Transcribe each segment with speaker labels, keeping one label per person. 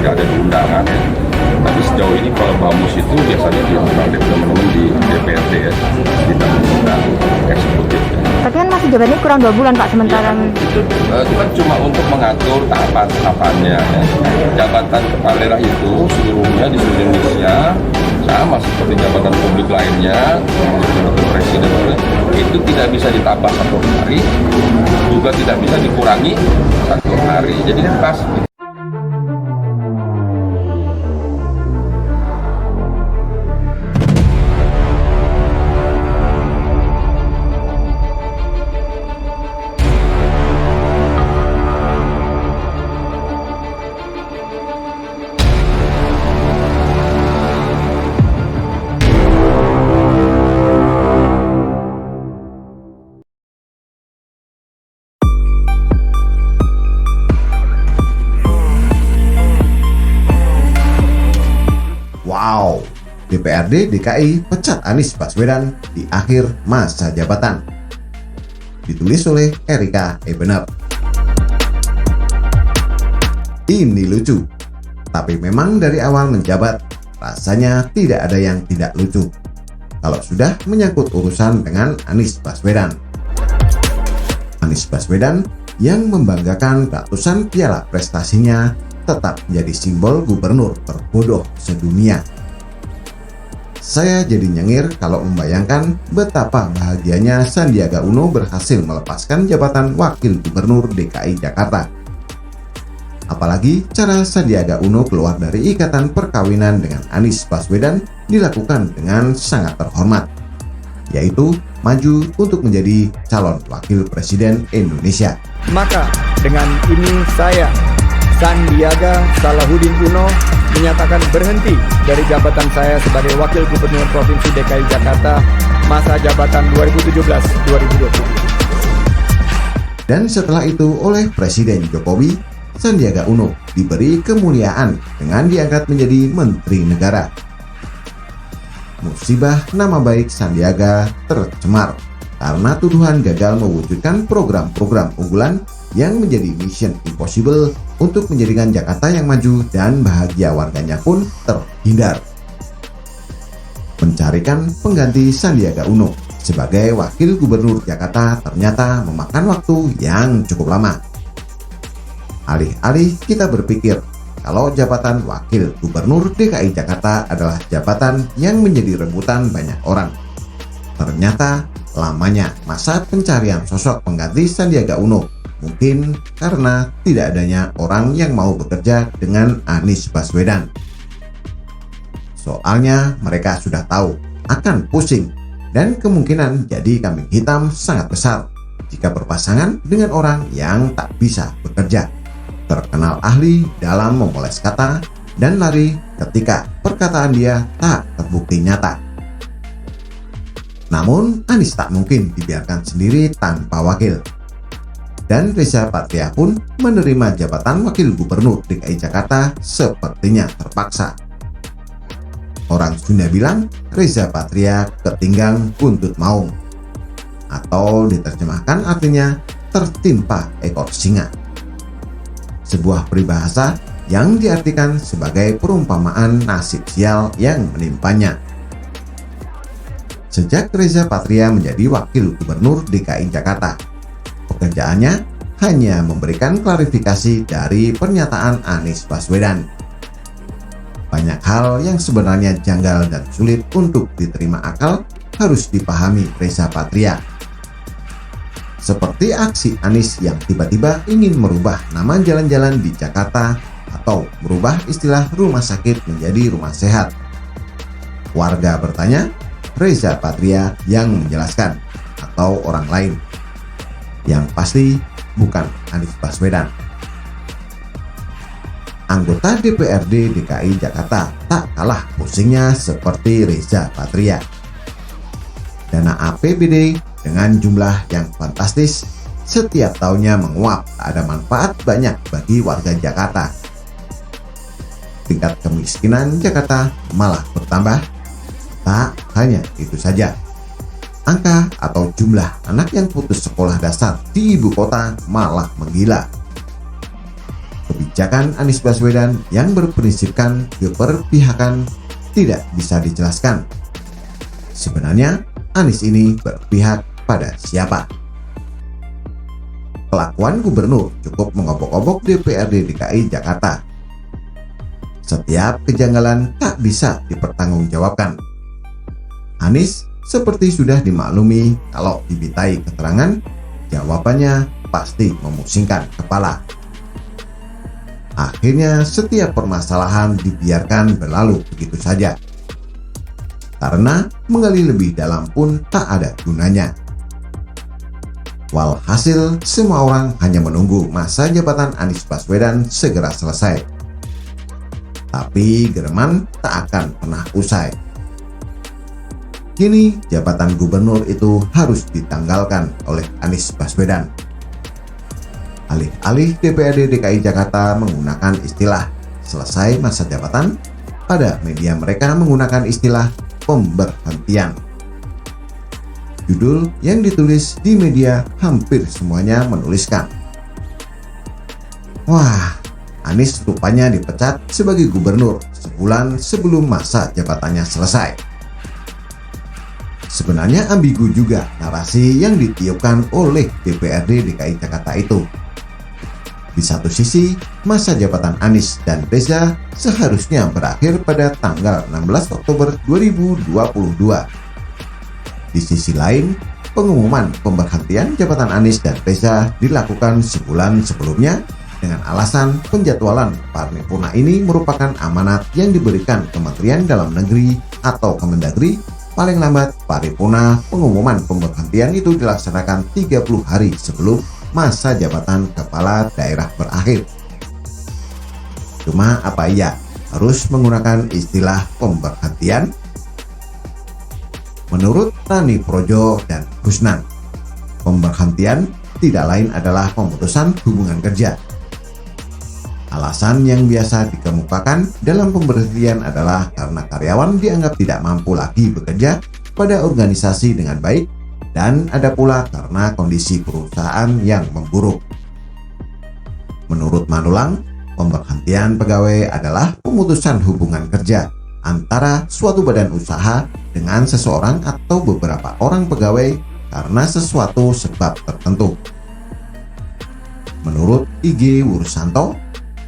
Speaker 1: tidak ada di undangan ya. Tapi sejauh ini kalau bamus itu biasanya dilakukan oleh teman-teman di DPRD ya, tidak mengundang eksekutif.
Speaker 2: Tapi kan masih jabatannya kurang 2 bulan Pak, sementara
Speaker 1: Itu kan cuma untuk mengatur tahapan-tahapannya ya. Jabatan kepala daerah itu seluruhnya di seluruh Indonesia sama seperti jabatan publik lainnya, jabatan presiden itu tidak bisa ditambah 1 hari, juga tidak bisa dikurangi 1 hari. Jadi kan pas.
Speaker 3: Wow, DPRD DKI pecat Anies Baswedan di akhir masa jabatan. Ditulis oleh Erika Ebener. Ini lucu, tapi memang dari awal menjabat rasanya tidak ada yang tidak lucu kalau sudah menyangkut urusan dengan Anies Baswedan. Anies Baswedan yang membanggakan ratusan piala prestasinya tetap menjadi simbol gubernur terbodoh sedunia. Saya jadi nyengir kalau membayangkan betapa bahagianya Sandiaga Uno berhasil melepaskan jabatan Wakil Gubernur DKI Jakarta. Apalagi cara Sandiaga Uno keluar dari ikatan perkawinan dengan Anies Baswedan dilakukan dengan sangat terhormat, yaitu maju untuk menjadi calon Wakil Presiden Indonesia.
Speaker 4: Maka dengan ini saya, Sandiaga Salahuddin Uno, menyatakan berhenti dari jabatan saya sebagai Wakil Gubernur Provinsi DKI Jakarta masa jabatan 2017-2020.
Speaker 3: Dan setelah itu oleh Presiden Jokowi, Sandiaga Uno diberi kemuliaan dengan diangkat menjadi Menteri Negara. Musibah nama baik Sandiaga tercemar karena tuduhan gagal mewujudkan program-program unggulan yang menjadi mission impossible untuk menjadikan Jakarta yang maju dan bahagia warganya pun terhindar. Mencarikan pengganti Sandiaga Uno sebagai Wakil Gubernur Jakarta ternyata memakan waktu yang cukup lama. Alih-alih kita berpikir kalau jabatan Wakil Gubernur DKI Jakarta adalah jabatan yang menjadi rebutan banyak orang, ternyata lamanya masa pencarian sosok pengganti Sandiaga Uno mungkin karena tidak adanya orang yang mau bekerja dengan Anies Baswedan. Soalnya mereka sudah tahu akan pusing dan kemungkinan jadi kambing hitam sangat besar jika berpasangan dengan orang yang tak bisa bekerja, terkenal ahli dalam memoles kata, dan lari ketika perkataan dia tak terbukti nyata. Namun Anies tak mungkin dibiarkan sendiri tanpa wakil. Dan Reza Patria pun menerima jabatan Wakil Gubernur DKI Jakarta sepertinya terpaksa. Orang Sunda bilang Reza Patria ketinggang buntut maung, atau diterjemahkan artinya tertimpa ekor singa. Sebuah peribahasa yang diartikan sebagai perumpamaan nasib sial yang menimpanya. Sejak Reza Patria menjadi Wakil Gubernur DKI Jakarta, pekerjaannya hanya memberikan klarifikasi dari pernyataan Anies Baswedan. Banyak hal yang sebenarnya janggal dan sulit untuk diterima akal harus dipahami Reza Patria. Seperti aksi Anies yang tiba-tiba ingin merubah nama jalan-jalan di Jakarta atau merubah istilah rumah sakit menjadi rumah sehat. Warga bertanya, Reza Patria yang menjelaskan atau orang lain? Yang pasti bukan Anies Baswedan. Anggota DPRD DKI Jakarta tak kalah pusingnya seperti Reza Patria. Dana APBD dengan jumlah yang fantastis setiap tahunnya menguap, tak ada manfaat banyak bagi warga Jakarta. Tingkat kemiskinan Jakarta malah bertambah. Tak hanya itu saja, angka atau jumlah anak yang putus sekolah dasar di ibu kota malah menggila. Kebijakan Anies Baswedan yang berprinsipkan keberpihakan tidak bisa dijelaskan. Sebenarnya Anies ini berpihak pada siapa? Kelakuan gubernur cukup mengobok-obok DPRD DKI Jakarta. Setiap kejanggalan tak bisa dipertanggungjawabkan. Anies seperti sudah dimaklumi kalau dimintai keterangan, jawabannya pasti memusingkan kepala. Akhirnya setiap permasalahan dibiarkan berlalu begitu saja. Karena menggali lebih dalam pun tak ada gunanya. Walhasil, semua orang hanya menunggu masa jabatan Anies Baswedan segera selesai. Tapi gereman tak akan pernah usai. Kini jabatan gubernur itu harus ditanggalkan oleh Anies Baswedan. Alih-alih DPRD DKI Jakarta menggunakan istilah selesai masa jabatan, pada media mereka menggunakan istilah pemberhentian. Judul yang ditulis di media hampir semuanya menuliskan, "Wah, Anies rupanya dipecat sebagai gubernur sebulan sebelum masa jabatannya selesai." Sebenarnya ambigu juga narasi yang ditiupkan oleh DPRD DKI Jakarta itu. Di satu sisi, masa jabatan Anies dan Reza seharusnya berakhir pada tanggal 16 Oktober 2022. Di sisi lain, pengumuman pemberhentian jabatan Anies dan Reza dilakukan sebulan sebelumnya dengan alasan penjadwalan paripurna ini merupakan amanat yang diberikan Kementerian Dalam Negeri atau Kemendagri. Paling lambat paripurna pengumuman pemberhentian itu dilaksanakan 30 hari sebelum masa jabatan kepala daerah berakhir. Cuma apa iya harus menggunakan istilah pemberhentian? Menurut Rani Projo dan Husnan, pemberhentian tidak lain adalah pemutusan hubungan kerja. Alasan yang biasa dikemukakan dalam pemberhentian adalah karena karyawan dianggap tidak mampu lagi bekerja pada organisasi dengan baik, dan ada pula karena kondisi perusahaan yang memburuk. Menurut Manulang, pemberhentian pegawai adalah pemutusan hubungan kerja antara suatu badan usaha dengan seseorang atau beberapa orang pegawai karena sesuatu sebab tertentu. Menurut IG Wursanto,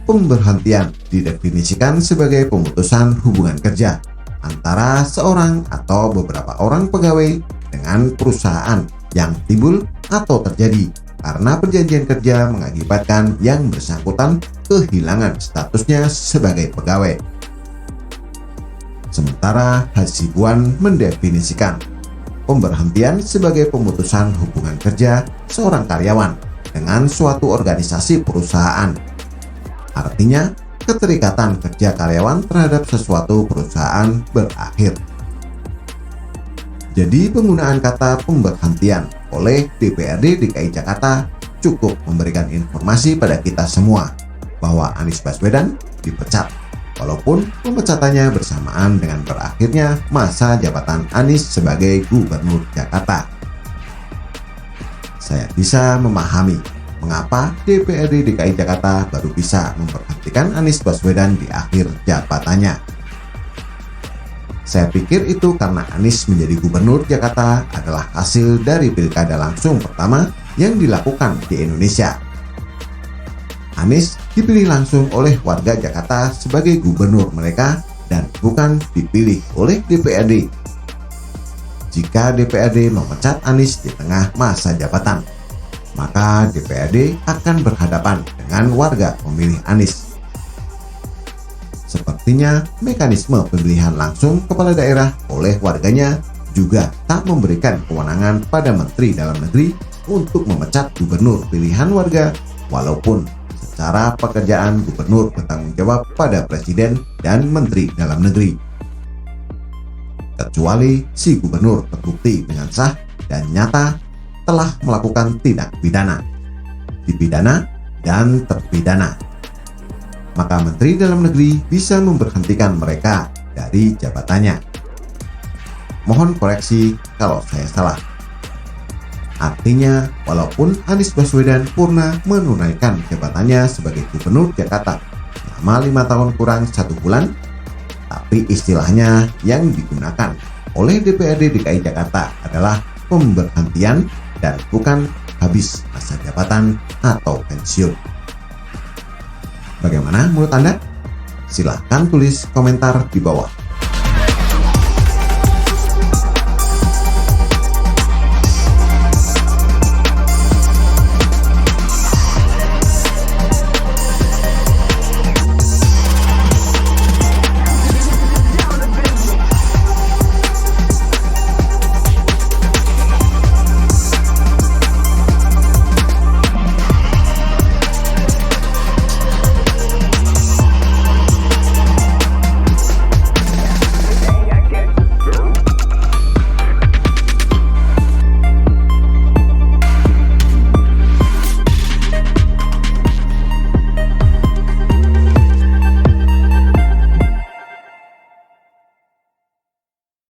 Speaker 3: pemberhentian didefinisikan sebagai pemutusan hubungan kerja antara seorang atau beberapa orang pegawai dengan perusahaan yang timbul atau terjadi karena perjanjian kerja mengakibatkan yang bersangkutan kehilangan statusnya sebagai pegawai. Sementara Hasibuan mendefinisikan pemberhentian sebagai pemutusan hubungan kerja seorang karyawan dengan suatu organisasi perusahaan. Artinya, keterikatan kerja karyawan terhadap sesuatu perusahaan berakhir. Jadi penggunaan kata pemberhentian oleh DPRD DKI Jakarta cukup memberikan informasi pada kita semua bahwa Anies Baswedan dipecat, walaupun pemecatannya bersamaan dengan berakhirnya masa jabatan Anies sebagai Gubernur Jakarta. Saya bisa memahami mengapa DPRD DKI Jakarta baru bisa memberhentikan Anies Baswedan di akhir jabatannya. Saya pikir itu karena Anies menjadi Gubernur Jakarta adalah hasil dari pilkada langsung pertama yang dilakukan di Indonesia. Anies dipilih langsung oleh warga Jakarta sebagai gubernur mereka dan bukan dipilih oleh DPRD. Jika DPRD memecat Anies di tengah masa jabatan, maka DPRD akan berhadapan dengan warga pemilih Anies. Sepertinya mekanisme pemilihan langsung kepala daerah oleh warganya juga tak memberikan kewenangan pada Menteri Dalam Negeri untuk memecat gubernur pilihan warga, walaupun secara pekerjaan gubernur bertanggung jawab pada Presiden dan Menteri Dalam Negeri. Kecuali si gubernur terbukti dengan sah dan nyata telah melakukan tindak pidana, dipidana, dan terpidana, maka Menteri Dalam Negeri bisa memberhentikan mereka dari jabatannya. Mohon koreksi kalau saya salah. Artinya, walaupun Anies Baswedan purna menunaikan jabatannya sebagai Gubernur Jakarta selama 5 tahun kurang 1 bulan, tapi istilahnya yang digunakan oleh DPRD DKI Jakarta adalah pemberhentian dan bukan habis masa jabatan atau pensiun. Bagaimana menurut Anda? Silahkan tulis komentar di bawah.